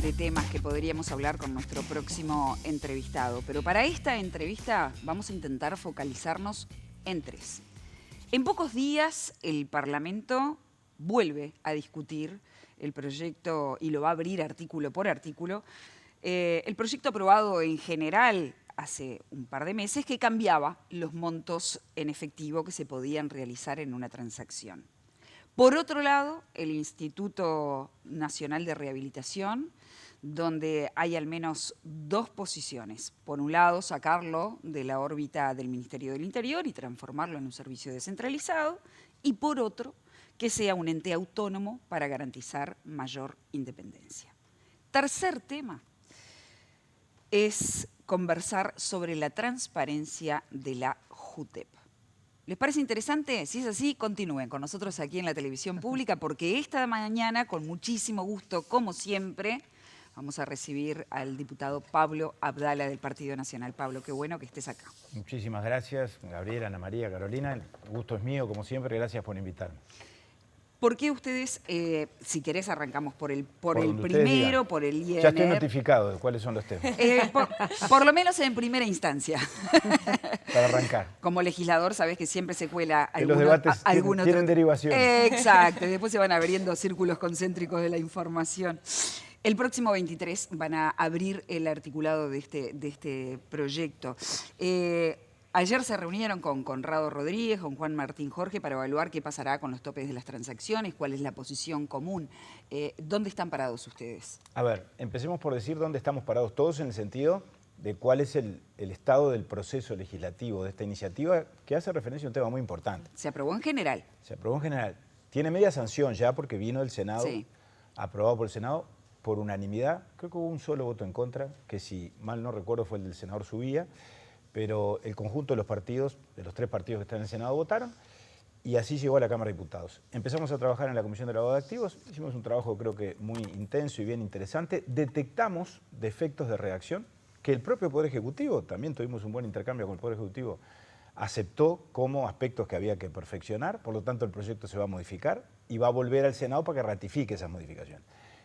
de temas que podríamos hablar con nuestro próximo entrevistado. Pero para esta entrevista vamos a intentar focalizarnos en tres. En pocos días el Parlamento vuelve a discutir el proyecto y lo va a abrir artículo por artículo. El proyecto aprobado en general hace un par de meses que cambiaba los montos en efectivo que se podían realizar en una transacción. Por otro lado, el Instituto Nacional de Rehabilitación, donde hay al menos dos posiciones. Por un lado, sacarlo de la órbita del Ministerio del Interior y transformarlo en un servicio descentralizado. Y por otro, que sea un ente autónomo para garantizar mayor independencia. Tercer tema es conversar sobre la transparencia de la JUTEP. ¿Les parece interesante? Si es así, continúen con nosotros aquí en la televisión pública, porque esta mañana, con muchísimo gusto, como siempre, vamos a recibir al diputado Pablo Abdala del Partido Nacional. Pablo, qué bueno que estés acá. Muchísimas gracias, Gabriela, Ana María, Carolina. El gusto es mío, como siempre. Gracias por invitarme. ¿Por qué ustedes, si querés, arrancamos por el donde primero, por el INR? Ya estoy notificado de cuáles son los temas. Por lo menos en primera instancia. Para arrancar. Como legislador, sabés que siempre se cuela los debates tienen derivación. Exacto, y después se van abriendo círculos concéntricos de la información. El próximo 23 van a abrir el articulado de este proyecto. Ayer se reunieron con Conrado Rodríguez, con Juan Martín Jorge, para evaluar qué pasará con los topes de las transacciones, cuál es la posición común. ¿Dónde están parados ustedes? A ver, empecemos por decir dónde estamos parados todos en el sentido de cuál es el estado del proceso legislativo de esta iniciativa, que hace referencia a un tema muy importante. ¿Se aprobó en general? Se aprobó en general. Tiene media sanción ya porque vino del Senado, sí, aprobado por el Senado por unanimidad. Creo que hubo un solo voto en contra, que si mal no recuerdo fue el del senador Subía, pero el conjunto de los partidos, de los tres partidos que están en el Senado, votaron y así llegó a la Cámara de Diputados. Empezamos a trabajar en la Comisión de Lavado de Activos, hicimos un trabajo creo que muy intenso y bien interesante, detectamos defectos de redacción que el propio Poder Ejecutivo, también tuvimos un buen intercambio con el Poder Ejecutivo, aceptó como aspectos que había que perfeccionar, por lo tanto el proyecto se va a modificar y va a volver al Senado para que ratifique esas modificaciones.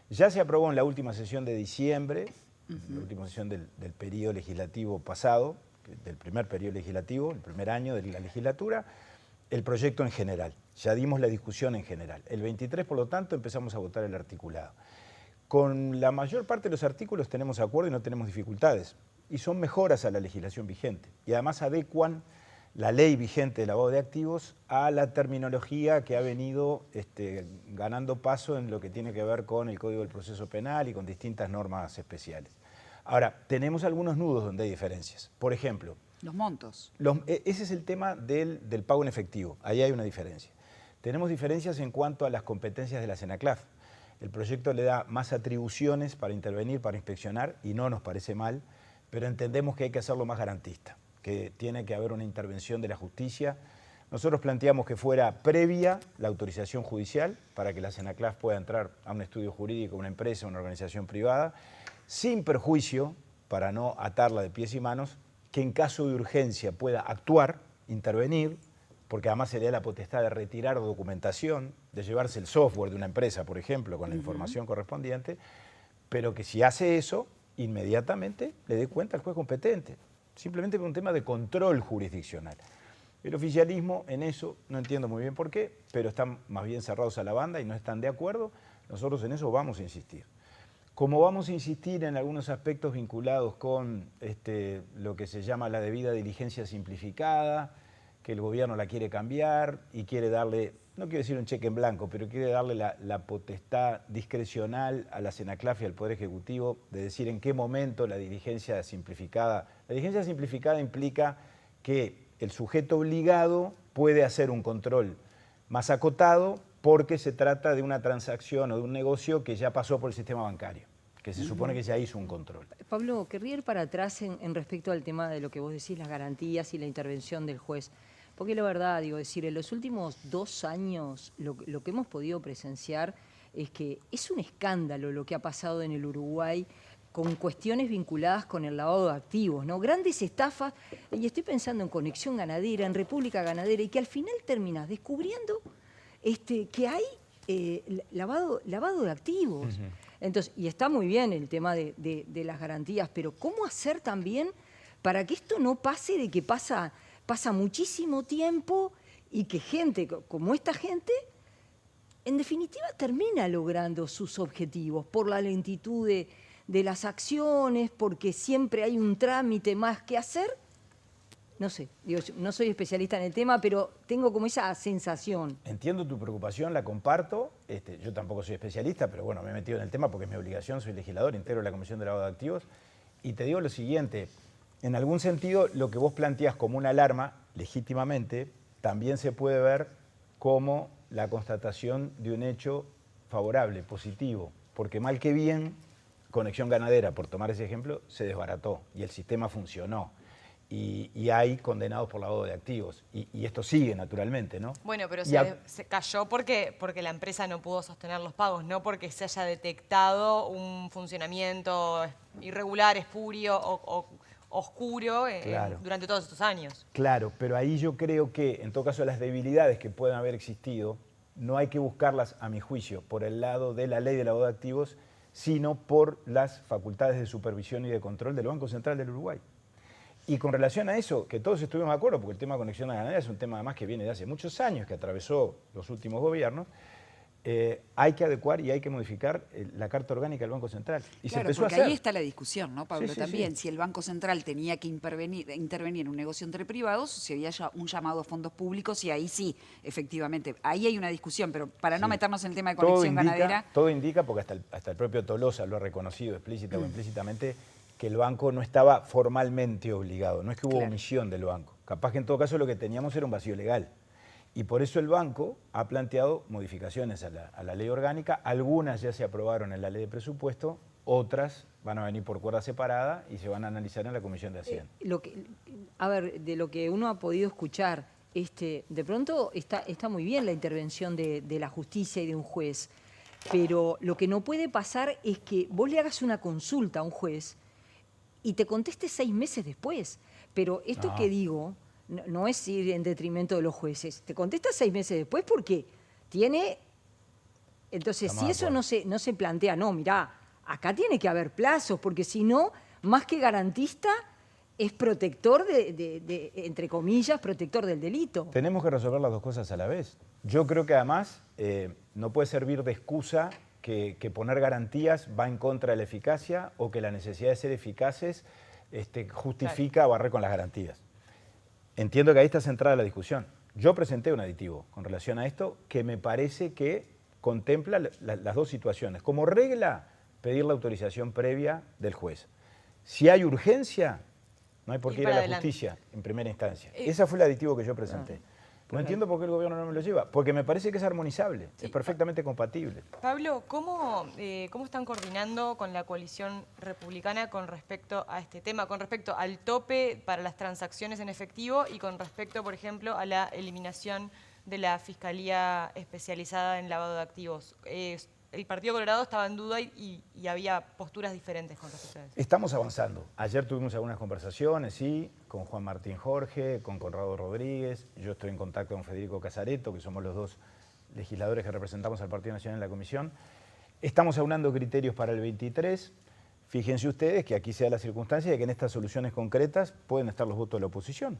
Ya se aprobó en la última sesión de diciembre, la última sesión del periodo legislativo pasado, del primer periodo legislativo, el primer año de la legislatura, el proyecto en general. Ya dimos la discusión en general. El 23, por lo tanto, empezamos a votar el articulado. Con la mayor parte de los artículos tenemos acuerdo y no tenemos dificultades. Y son mejoras a la legislación vigente. Y además adecuan la ley vigente de lavado de activos a la terminología que ha venido ganando paso en lo que tiene que ver con el Código del Proceso Penal y con distintas normas especiales. Ahora, tenemos algunos nudos donde hay diferencias. Por ejemplo, los montos. Ese es el tema del pago en efectivo. Ahí hay una diferencia. Tenemos diferencias en cuanto a las competencias de la Senaclaf. El proyecto le da más atribuciones para intervenir, para inspeccionar, y no nos parece mal, pero entendemos que hay que hacerlo más garantista, que tiene que haber una intervención de la justicia. Nosotros planteamos que fuera previa la autorización judicial para que la Senaclaf pueda entrar a un estudio jurídico, una empresa, una organización privada, sin perjuicio, para no atarla de pies y manos, que en caso de urgencia pueda actuar, intervenir, porque además se le da la potestad de retirar documentación, de llevarse el software de una empresa, por ejemplo, con la información correspondiente, pero que si hace eso, inmediatamente le dé cuenta al juez competente, simplemente por un tema de control jurisdiccional. El oficialismo en eso, no entiendo muy bien por qué, pero están más bien cerrados a la banda y no están de acuerdo. Nosotros en eso vamos a insistir. Como vamos a insistir en algunos aspectos vinculados con lo que se llama la debida diligencia simplificada, que el gobierno la quiere cambiar y quiere darle, no quiero decir un cheque en blanco, pero quiere darle la potestad discrecional a la Senaclaf y al Poder Ejecutivo de decir en qué momento la diligencia simplificada. La diligencia simplificada implica que el sujeto obligado puede hacer un control más acotado porque se trata de una transacción o de un negocio que ya pasó por el sistema bancario, que se supone que ya hizo un control. Pablo, querría ir para atrás en respecto al tema de lo que vos decís, las garantías y la intervención del juez. Porque la verdad, digo, decir, en los últimos 2 años lo que hemos podido presenciar es que es un escándalo lo que ha pasado en el Uruguay con cuestiones vinculadas con el lavado de activos, ¿no? Grandes estafas, y estoy pensando en Conexión Ganadera, en República Ganadera, y que al final terminas descubriendo que hay lavado de activos. Entonces, y está muy bien el tema de las garantías, pero ¿cómo hacer también para que esto no pase de que pasa muchísimo tiempo y que gente como esta gente, en definitiva, termina logrando sus objetivos por la lentitud de las acciones, porque siempre hay un trámite más que hacer? No sé, digo, no soy especialista en el tema, pero tengo como esa sensación. Entiendo tu preocupación, la comparto. Yo tampoco soy especialista, pero bueno, me he metido en el tema porque es mi obligación, soy legislador, integro la Comisión de Lavado de Activos. Y te digo lo siguiente, en algún sentido lo que vos planteás como una alarma, legítimamente, también se puede ver como la constatación de un hecho favorable, positivo, porque mal que bien, Conexión Ganadera, por tomar ese ejemplo, se desbarató y el sistema funcionó. Y hay condenados por lavado de activos. Y esto sigue, naturalmente, ¿no? Bueno, pero se cayó porque la empresa no pudo sostener los pagos, no porque se haya detectado un funcionamiento irregular, espurio o oscuro claro, durante todos estos años. Claro, pero ahí yo creo que, en todo caso, las debilidades que puedan haber existido, no hay que buscarlas, a mi juicio, por el lado de la ley de lavado de activos, sino por las facultades de supervisión y de control del Banco Central del Uruguay. Y con relación a eso, que todos estuvimos de acuerdo, porque el tema de Conexión Ganadera es un tema además que viene de hace muchos años, que atravesó los últimos gobiernos, hay que adecuar y hay que modificar la Carta Orgánica del Banco Central. Y claro, se empezó porque a hacer. ahí está la discusión, ¿no, Pablo? Sí, sí, También, sí. si el Banco Central tenía que intervenir en un negocio entre privados, si había ya un llamado a fondos públicos, y ahí sí, efectivamente, ahí hay una discusión, pero para no meternos en el tema de Conexión Ganadera... Todo indica, porque hasta el propio Tolosa lo ha reconocido explícita o implícitamente, que el banco no estaba formalmente obligado, no es que hubo omisión del banco. Capaz que en todo caso lo que teníamos era un vacío legal. Y por eso el banco ha planteado modificaciones a la ley orgánica, algunas ya se aprobaron en la ley de presupuesto, otras van a venir por cuerda separada y se van a analizar en la Comisión de Hacienda. De lo que uno ha podido escuchar, de pronto está muy bien la intervención de la justicia y de un juez, pero lo que no puede pasar es que vos le hagas una consulta a un juez y te conteste 6 meses después. Pero esto que digo no es ir en detrimento de los jueces. Te contesta 6 meses después porque tiene... Entonces, si eso no se plantea, no, mirá, acá tiene que haber plazos, porque si no, más que garantista, es protector entre comillas, protector del delito. Tenemos que resolver las dos cosas a la vez. Yo creo que además no puede servir de excusa que poner garantías va en contra de la eficacia o que la necesidad de ser eficaces justifica barrer con las garantías. Entiendo que ahí está centrada la discusión. Yo presenté un aditivo con relación a esto que me parece que contempla las dos situaciones. Como regla, pedir la autorización previa del juez. Si hay urgencia, no hay por qué ir a la justicia en primera instancia. Ese fue el aditivo que yo presenté. No entiendo por qué el gobierno no me lo lleva, porque me parece que es armonizable, es perfectamente compatible. Pablo, ¿cómo están coordinando con la coalición republicana con respecto a este tema, con respecto al tope para las transacciones en efectivo y con respecto, por ejemplo, a la eliminación de la Fiscalía Especializada en Lavado de Activos? El Partido Colorado estaba en duda y había posturas diferentes con respecto a eso. Estamos avanzando. Ayer tuvimos algunas conversaciones, sí, con Juan Martín Jorge, con Conrado Rodríguez. Yo estoy en contacto con Federico Casareto, que somos los dos legisladores que representamos al Partido Nacional en la Comisión. Estamos aunando criterios para el 23. Fíjense ustedes que aquí se da la circunstancia de que en estas soluciones concretas pueden estar los votos de la oposición.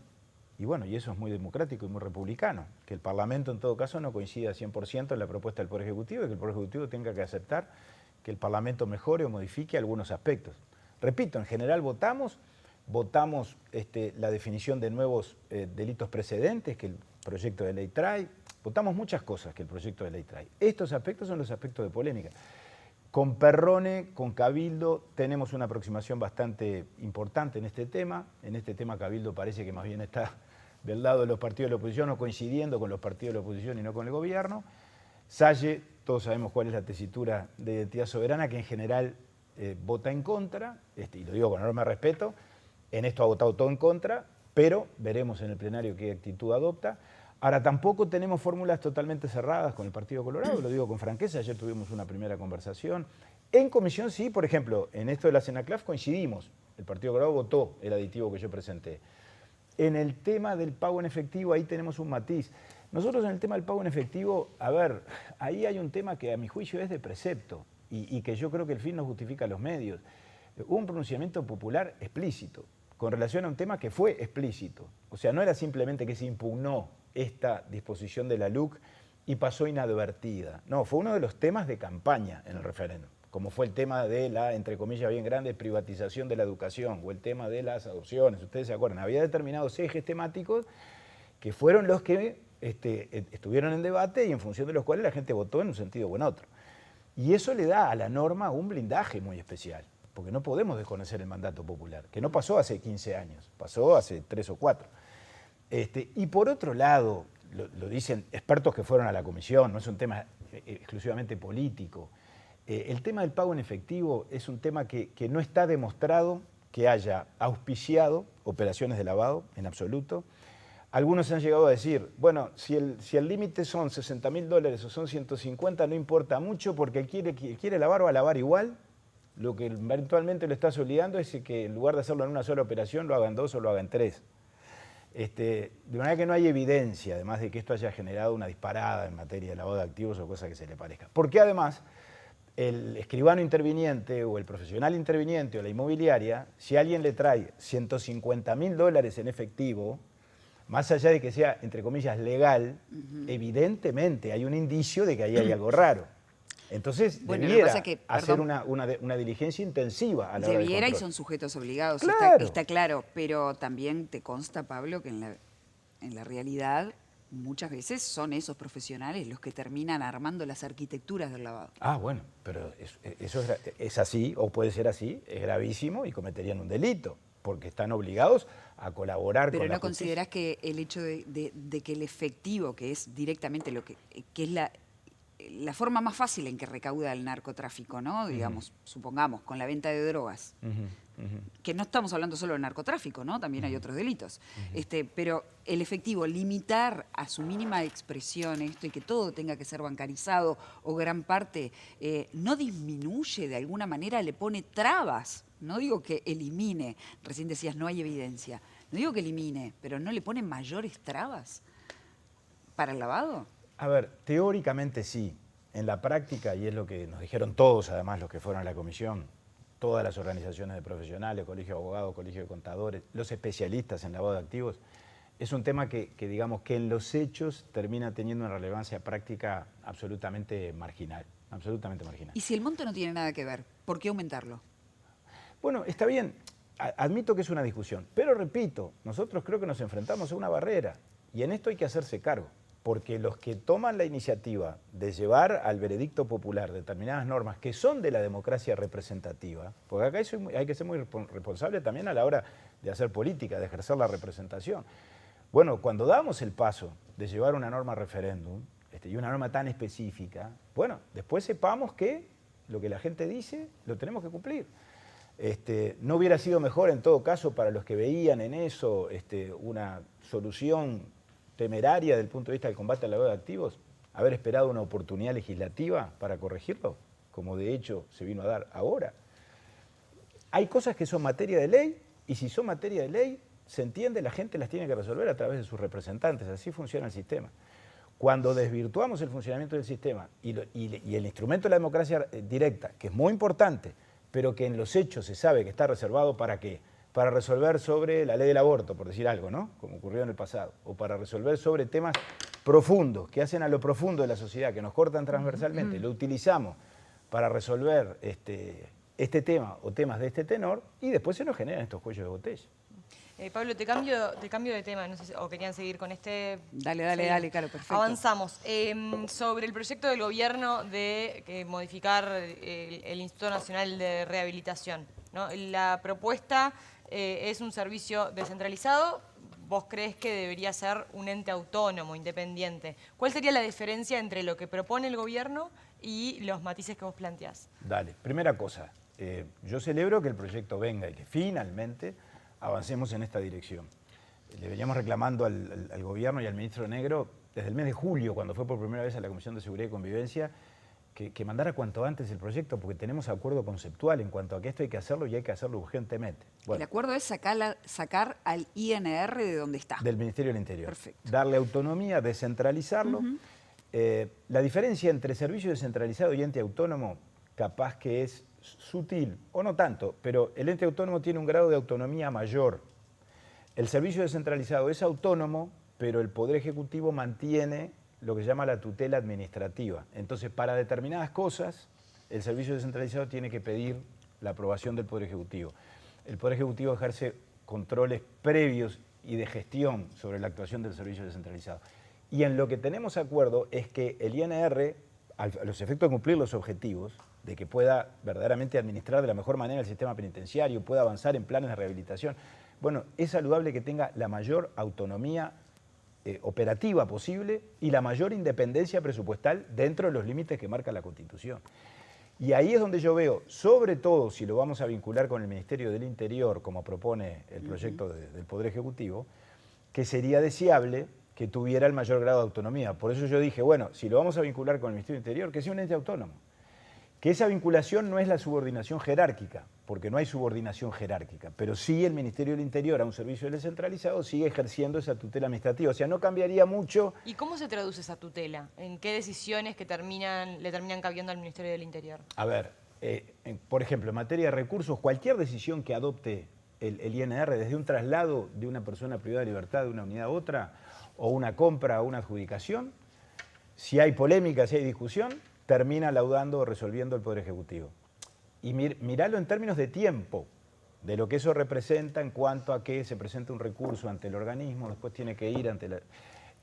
Y bueno, y eso es muy democrático y muy republicano, que el Parlamento en todo caso no coincida 100% en la propuesta del Poder Ejecutivo y que el Poder Ejecutivo tenga que aceptar que el Parlamento mejore o modifique algunos aspectos. Repito, en general votamos la definición de nuevos delitos precedentes que el proyecto de ley trae, votamos muchas cosas que el proyecto de ley trae. Estos aspectos son los aspectos de polémica. Con Perrone, con Cabildo, tenemos una aproximación bastante importante en este tema. En este tema Cabildo parece que más bien está del lado de los partidos de la oposición o coincidiendo con los partidos de la oposición y no con el gobierno. Salle, todos sabemos cuál es la tesitura de Identidad Soberana, que en general vota en contra, y lo digo con enorme respeto, en esto ha votado todo en contra, pero veremos en el plenario qué actitud adopta. Ahora, tampoco tenemos fórmulas totalmente cerradas con el Partido Colorado, lo digo con franqueza, ayer tuvimos una primera conversación. En comisión sí, por ejemplo, en esto de la Senaclaf coincidimos, el Partido Colorado votó el aditivo que yo presenté. En el tema del pago en efectivo, ahí tenemos un matiz. Nosotros en el tema del pago en efectivo, a ver, ahí hay un tema que a mi juicio es de precepto y que yo creo que el fin no justifica los medios. Hubo un pronunciamiento popular explícito con relación a un tema que fue explícito. O sea, no era simplemente que se impugnó esta disposición de la LUC y pasó inadvertida. No, fue uno de los temas de campaña en el referéndum, como fue el tema de la, entre comillas bien grande, privatización de la educación o el tema de las adopciones. Ustedes se acuerdan, había determinados ejes temáticos que fueron los que estuvieron en debate y en función de los cuales la gente votó en un sentido o en otro. Y eso le da a la norma un blindaje muy especial, porque no podemos desconocer el mandato popular, que no pasó hace 15 años, pasó hace 3 o 4. Y por otro lado, lo dicen expertos que fueron a la comisión, no es un tema exclusivamente político. El tema del pago en efectivo es un tema que no está demostrado que haya auspiciado operaciones de lavado en absoluto. Algunos han llegado a decir, bueno, si el límite son $60.000 o son 150, no importa mucho porque el que quiere lavar va a lavar igual. Lo que eventualmente lo estás obligando es que en lugar de hacerlo en una sola operación, lo hagan 2 o lo hagan 3. De manera que no hay evidencia, además de que esto haya generado una disparada en materia de lavado de activos o cosa que se le parezca. Porque además, el escribano interviniente o el profesional interviniente o la inmobiliaria, si alguien le trae $150.000 en efectivo, más allá de que sea, entre comillas, legal, evidentemente hay un indicio de que ahí hay algo raro. Entonces, bueno, debiera que, hacer una diligencia intensiva a la hora de debiera y control. son sujetos obligados, Claro. está claro, pero también te consta, Pablo, que en la realidad muchas veces son esos profesionales los que terminan armando las arquitecturas del lavado. Ah, bueno, pero eso es así, o puede ser así, es gravísimo y cometerían un delito, porque están obligados a colaborar Pero con la ¿no justicia. considerás que el hecho de que el efectivo, que es directamente lo que es la forma más fácil en que recauda el narcotráfico, ¿no? Digamos, supongamos, con la venta de drogas, que no estamos hablando solo de narcotráfico, ¿no? También hay otros delitos. Pero el efectivo, limitar a su mínima expresión esto y que todo tenga que ser bancarizado o gran parte, no disminuye de alguna manera, le pone trabas. No digo que elimine, recién decías no hay evidencia, no digo que elimine, pero no le pone mayores trabas para el lavado. A ver, teóricamente sí. En la práctica, y es lo que nos dijeron todos, además, los que fueron a la comisión, todas las organizaciones de profesionales, colegio de abogados, colegio de contadores, los especialistas en lavado de activos, es un tema que digamos que en los hechos termina teniendo una relevancia práctica absolutamente marginal, absolutamente marginal. Y si el monto no tiene nada que ver, ¿por qué aumentarlo? Bueno, está bien, admito que es una discusión, pero repito, nosotros creo que nos enfrentamos a una barrera y en esto hay que hacerse cargo. Porque los que toman la iniciativa de llevar al veredicto popular determinadas normas que son de la democracia representativa, porque acá hay que ser muy responsable también a la hora de hacer política, de ejercer la representación. Bueno, cuando damos el paso de llevar una norma a referéndum, y una norma tan específica, bueno, después sepamos que lo que la gente dice lo tenemos que cumplir. ¿No hubiera sido mejor en todo caso para los que veían en eso una solución temeraria desde el punto de vista del combate al lavado de activos, haber esperado una oportunidad legislativa para corregirlo, como de hecho se vino a dar ahora? Hay cosas que son materia de ley y si son materia de ley, se entiende, la gente las tiene que resolver a través de sus representantes, así funciona el sistema. Cuando desvirtuamos el funcionamiento del sistema y el instrumento de la democracia directa, que es muy importante, pero que en los hechos se sabe que está reservado ¿para qué? Para resolver sobre la ley del aborto, por decir algo, ¿no? Como ocurrió en el pasado, o para resolver sobre temas profundos, que hacen a lo profundo de la sociedad, que nos cortan transversalmente, lo utilizamos para resolver este tema o temas de este tenor, y después se nos generan estos cuellos de botella. Pablo, te cambio de tema, no sé si, o querían seguir con este. Dale, claro, perfecto. Avanzamos. Sobre el proyecto del gobierno de modificar el Instituto Nacional de Rehabilitación, ¿no? La propuesta es un servicio descentralizado. ¿Vos crees que debería ser un ente autónomo, independiente? ¿Cuál sería la diferencia entre lo que propone el gobierno y los matices que vos planteás? Dale, primera cosa, yo celebro que el proyecto venga y que finalmente avancemos en esta dirección. Le veníamos reclamando al gobierno y al ministro Negro desde el mes de julio, cuando fue por primera vez a la Comisión de Seguridad y Convivencia, que mandara cuanto antes el proyecto, porque tenemos acuerdo conceptual en cuanto a que esto hay que hacerlo y hay que hacerlo urgentemente. El acuerdo es sacar al INR de donde está. Del Ministerio del Interior. Perfecto. Darle autonomía, descentralizarlo. La diferencia entre servicio descentralizado y ente autónomo capaz que es sutil, o no tanto, pero el ente autónomo tiene un grado de autonomía mayor. El servicio descentralizado es autónomo, pero el Poder Ejecutivo mantiene lo que se llama la tutela administrativa. Entonces, para determinadas cosas, el servicio descentralizado tiene que pedir la aprobación del Poder Ejecutivo. El Poder Ejecutivo ejerce controles previos y de gestión sobre la actuación del servicio descentralizado. Y en lo que tenemos acuerdo es que el INR, a los efectos de cumplir los objetivos, de que pueda verdaderamente administrar de la mejor manera el sistema penitenciario, pueda avanzar en planes de rehabilitación, bueno, es saludable que tenga la mayor autonomía operativa posible y la mayor independencia presupuestal dentro de los límites que marca la Constitución. Y ahí es donde yo veo, sobre todo si lo vamos a vincular con el Ministerio del Interior, como propone el proyecto del Poder Ejecutivo, que sería deseable que tuviera el mayor grado de autonomía. Por eso yo dije, bueno, si lo vamos a vincular con el Ministerio del Interior, que sea un ente autónomo. Que esa vinculación no es la subordinación jerárquica, porque no hay subordinación jerárquica, pero sí el Ministerio del Interior a un servicio descentralizado sigue ejerciendo esa tutela administrativa. O sea, no cambiaría mucho. ¿Y cómo se traduce esa tutela? ¿En qué decisiones que le terminan cabiendo al Ministerio del Interior? A ver, por ejemplo, en materia de recursos, cualquier decisión que adopte el INR, desde un traslado de una persona privada de libertad de una unidad a otra, o una compra o una adjudicación, si hay polémica, si hay discusión, termina laudando o resolviendo el Poder Ejecutivo. Y miralo en términos de tiempo, de lo que eso representa en cuanto a que se presenta un recurso ante el organismo, después tiene que ir ante la...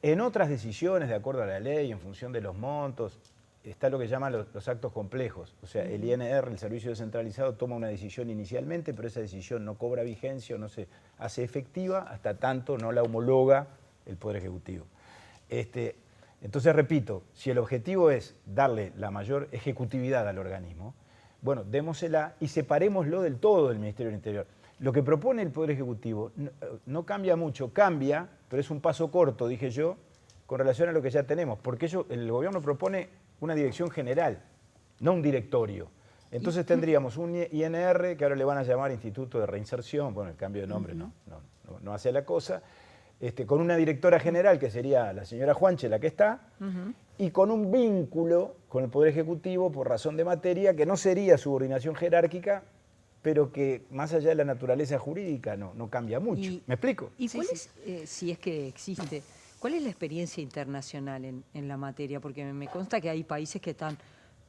En otras decisiones, de acuerdo a la ley, en función de los montos, está lo que llaman los actos complejos. O sea, el INR, el servicio descentralizado, toma una decisión inicialmente, pero esa decisión no cobra vigencia o no se hace efectiva hasta tanto no la homologa el Poder Ejecutivo. Entonces, repito, si el objetivo es darle la mayor ejecutividad al organismo, bueno, démosela y separémoslo del todo del Ministerio del Interior. Lo que propone el Poder Ejecutivo no cambia mucho, cambia, pero es un paso corto, dije yo, con relación a lo que ya tenemos, porque el gobierno propone una dirección general, no un directorio. Entonces tendríamos un INR, que ahora le van a llamar Instituto de Reinserción, bueno, el cambio de nombre no hace la cosa, con una directora general, que sería la señora Juanche, la que está, y con un vínculo con el Poder Ejecutivo por razón de materia, que no sería subordinación jerárquica, pero que más allá de la naturaleza jurídica no cambia mucho. ¿Me explico? ¿Y cuál es, si es que existe, cuál es la experiencia internacional en la materia? Porque me consta que hay países que están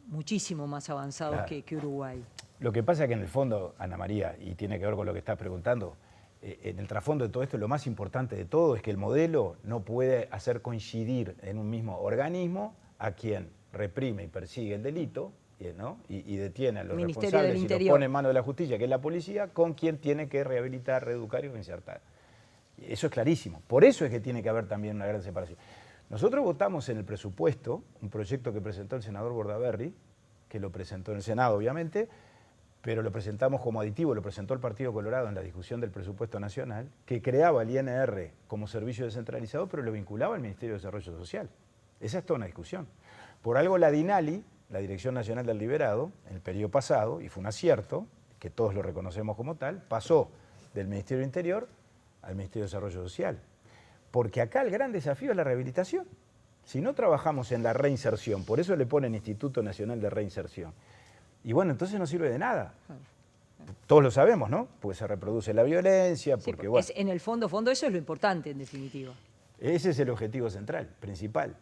muchísimo más avanzados que Uruguay. Lo que pasa es que en el fondo, Ana María, y tiene que ver con lo que estás preguntando, en el trasfondo de todo esto, lo más importante de todo es que el modelo no puede hacer coincidir en un mismo organismo a quien reprime y persigue el delito, ¿no? y detiene a los responsables y los pone en manos de la justicia, que es la policía, con quien tiene que rehabilitar, reeducar y reinsertar. Eso es clarísimo. Por eso es que tiene que haber también una gran separación. Nosotros votamos en el presupuesto un proyecto que presentó el senador Bordaberry, que lo presentó en el Senado, obviamente, pero lo presentamos como aditivo, lo presentó el Partido Colorado en la discusión del presupuesto nacional, que creaba el INR como servicio descentralizado, pero lo vinculaba al Ministerio de Desarrollo Social. Esa es toda una discusión. Por algo la DINALI, la Dirección Nacional del Liberado, en el periodo pasado, y fue un acierto, que todos lo reconocemos como tal, pasó del Ministerio del Interior al Ministerio de Desarrollo Social. Porque acá el gran desafío es la rehabilitación. Si no trabajamos en la reinserción, por eso le ponen Instituto Nacional de Reinserción, y bueno, entonces no sirve de nada. Todos lo sabemos, ¿no? Porque se reproduce la violencia, porque sí, bueno... en el fondo eso es lo importante, en definitiva. Ese es el objetivo central, principal.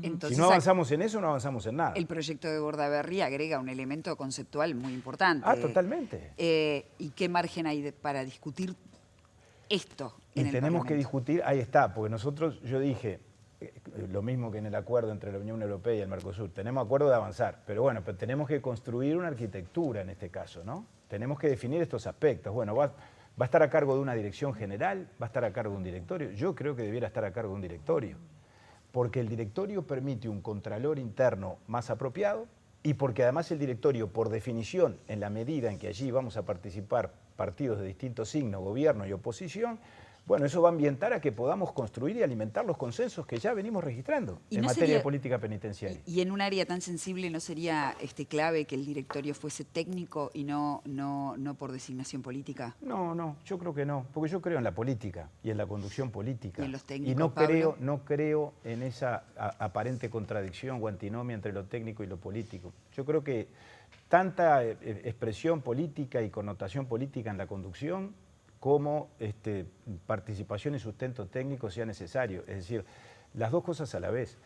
Entonces, si no avanzamos en eso, no avanzamos en nada. El proyecto de Bordaberry agrega un elemento conceptual muy importante. Totalmente. ¿Y qué margen hay para discutir esto en el tenemos que discutir, ahí está, porque nosotros, yo dije, lo mismo que en el acuerdo entre la Unión Europea y el Mercosur, tenemos acuerdo de avanzar, pero bueno, pero tenemos que construir una arquitectura en este caso, ¿no? Tenemos que definir estos aspectos. Bueno, va a estar a cargo de una dirección general, va a estar a cargo de un directorio. Yo creo que debiera estar a cargo de un directorio, porque el directorio permite un contralor interno más apropiado y porque además el directorio, por definición, en la medida en que allí vamos a participar partidos de distintos signos, gobierno y oposición, bueno, eso va a ambientar a que podamos construir y alimentar los consensos que ya venimos registrando en materia de política penitenciaria. Y en un área tan sensible, ¿no sería clave que el directorio fuese técnico y no por designación política? No, yo creo que no, porque yo creo en la política y en la conducción política. Y en los técnicos, y no creo en esa aparente contradicción o antinomia entre lo técnico y lo político. Yo creo que tanta expresión política y connotación política en la conducción como participación y sustento técnico sea necesario. Es decir, las dos cosas a la vez.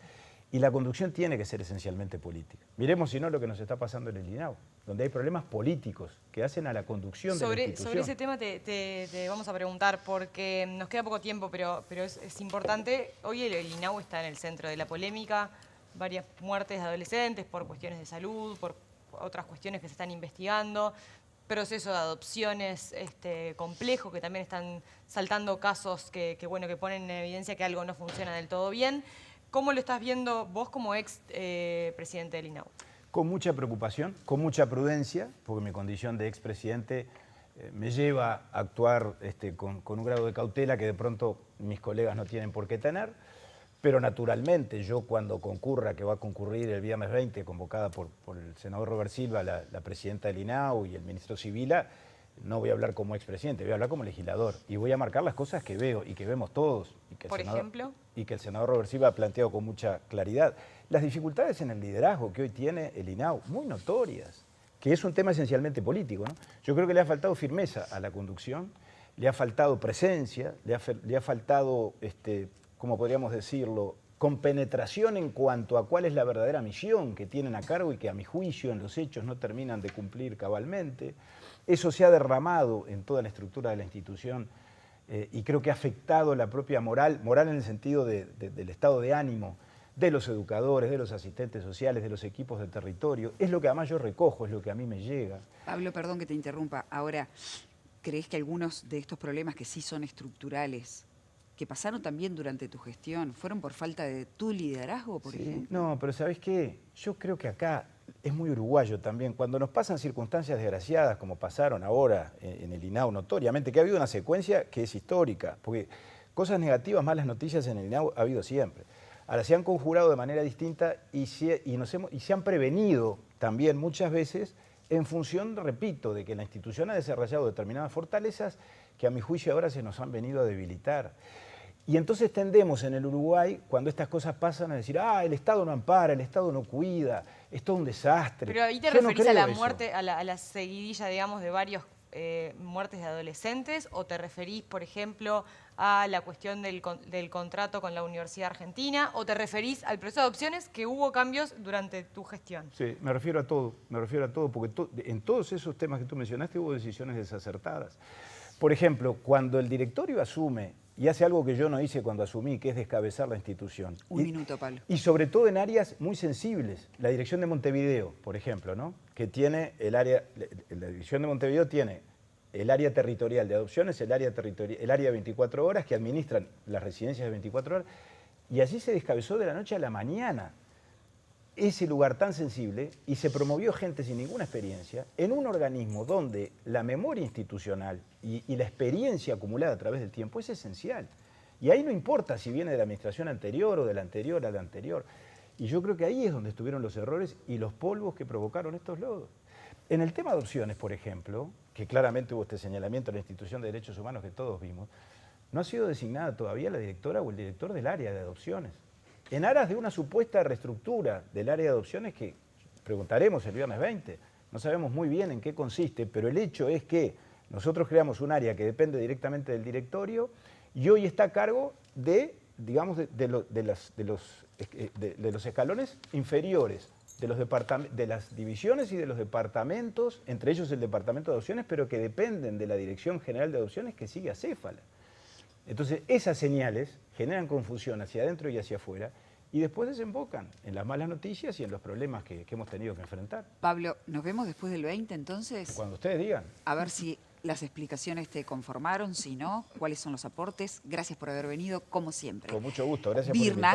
Y la conducción tiene que ser esencialmente política. Miremos, si no, lo que nos está pasando en el INAU, donde hay problemas políticos que hacen a la conducción de la institución. Sobre ese tema te vamos a preguntar, porque nos queda poco tiempo, pero es importante. Hoy el INAU está en el centro de la polémica, varias muertes de adolescentes por cuestiones de salud, por otras cuestiones que se están investigando, proceso de adopciones complejo, que también están saltando casos que ponen en evidencia que algo no funciona del todo bien. ¿Cómo lo estás viendo vos como ex presidente del INAU? Con mucha preocupación, con mucha prudencia, porque mi condición de expresidente me lleva a actuar con un grado de cautela que de pronto mis colegas no tienen por qué tener. Pero naturalmente yo cuando concurra, que va a concurrir el viernes 20, convocada por el senador Robert Silva, la presidenta del INAU y el ministro Sibila, no voy a hablar como expresidente, voy a hablar como legislador. Y voy a marcar las cosas que veo y que vemos todos. Y que ¿Por ejemplo? Y que el senador Robert Silva ha planteado con mucha claridad. Las dificultades en el liderazgo que hoy tiene el INAU, muy notorias, que es un tema esencialmente político, ¿no? Yo creo que le ha faltado firmeza a la conducción, le ha faltado presencia, le ha faltado... como podríamos decirlo, con penetración en cuanto a cuál es la verdadera misión que tienen a cargo y que a mi juicio en los hechos no terminan de cumplir cabalmente. Eso se ha derramado en toda la estructura de la institución y creo que ha afectado la propia moral en el sentido del estado de ánimo de los educadores, de los asistentes sociales, de los equipos de territorio. Es lo que además yo recojo, es lo que a mí me llega. Pablo, perdón que te interrumpa. Ahora, ¿crees que algunos de estos problemas que sí son estructurales, que pasaron también durante tu gestión, fueron por falta de tu liderazgo, por ejemplo? No, pero ¿sabés qué? Yo creo que acá es muy uruguayo también. Cuando nos pasan circunstancias desgraciadas, como pasaron ahora en el INAU notoriamente, que ha habido una secuencia que es histórica, porque cosas negativas, malas noticias en el INAU ha habido siempre. Ahora se han conjurado de manera distinta y se han prevenido también muchas veces en función, repito, de que la institución ha desarrollado determinadas fortalezas que a mi juicio ahora se nos han venido a debilitar. Y entonces tendemos en el Uruguay, cuando estas cosas pasan, a decir, el Estado no ampara, el Estado no cuida, es todo un desastre. Pero ahí te referís a la muerte, a la seguidilla, digamos, de varios muertes de adolescentes, o te referís, por ejemplo, a la cuestión del contrato con la Universidad Argentina, o te referís al proceso de adopciones, que hubo cambios durante tu gestión. Sí, me refiero a todo, porque en todos esos temas que tú mencionaste hubo decisiones desacertadas. Por ejemplo, cuando el directorio asume y hace algo que yo no hice cuando asumí, que es descabezar la institución. Un minuto, Pablo. Y sobre todo en áreas muy sensibles. La dirección de Montevideo, por ejemplo, ¿no? Que tiene la dirección de Montevideo tiene el área territorial de adopciones, el área de 24 horas, que administran las residencias de 24 horas, y allí se descabezó de la noche a la mañana ese lugar tan sensible y se promovió gente sin ninguna experiencia en un organismo donde la memoria institucional y la experiencia acumulada a través del tiempo es esencial. Y ahí no importa si viene de la administración anterior o de la anterior a la anterior. Y yo creo que ahí es donde estuvieron los errores y los polvos que provocaron estos lodos. En el tema de adopciones, por ejemplo, que claramente hubo este señalamiento en la institución de derechos humanos que todos vimos, no ha sido designada todavía la directora o el director del área de adopciones. En aras de una supuesta reestructura del área de adopciones que preguntaremos el viernes 20. No sabemos muy bien en qué consiste, pero el hecho es que nosotros creamos un área que depende directamente del directorio y hoy está a cargo de, digamos, de los escalones inferiores, de las divisiones y de los departamentos, entre ellos el departamento de adopciones, pero que dependen de la Dirección General de Adopciones que sigue acéfala. Entonces, esas señales generan confusión hacia adentro y hacia afuera y después desembocan en las malas noticias y en los problemas que hemos tenido que enfrentar. Pablo, ¿nos vemos después del 20 entonces? Cuando ustedes digan. A ver si las explicaciones te conformaron, si no, cuáles son los aportes. Gracias por haber venido, como siempre. Con mucho gusto, gracias por invitarme.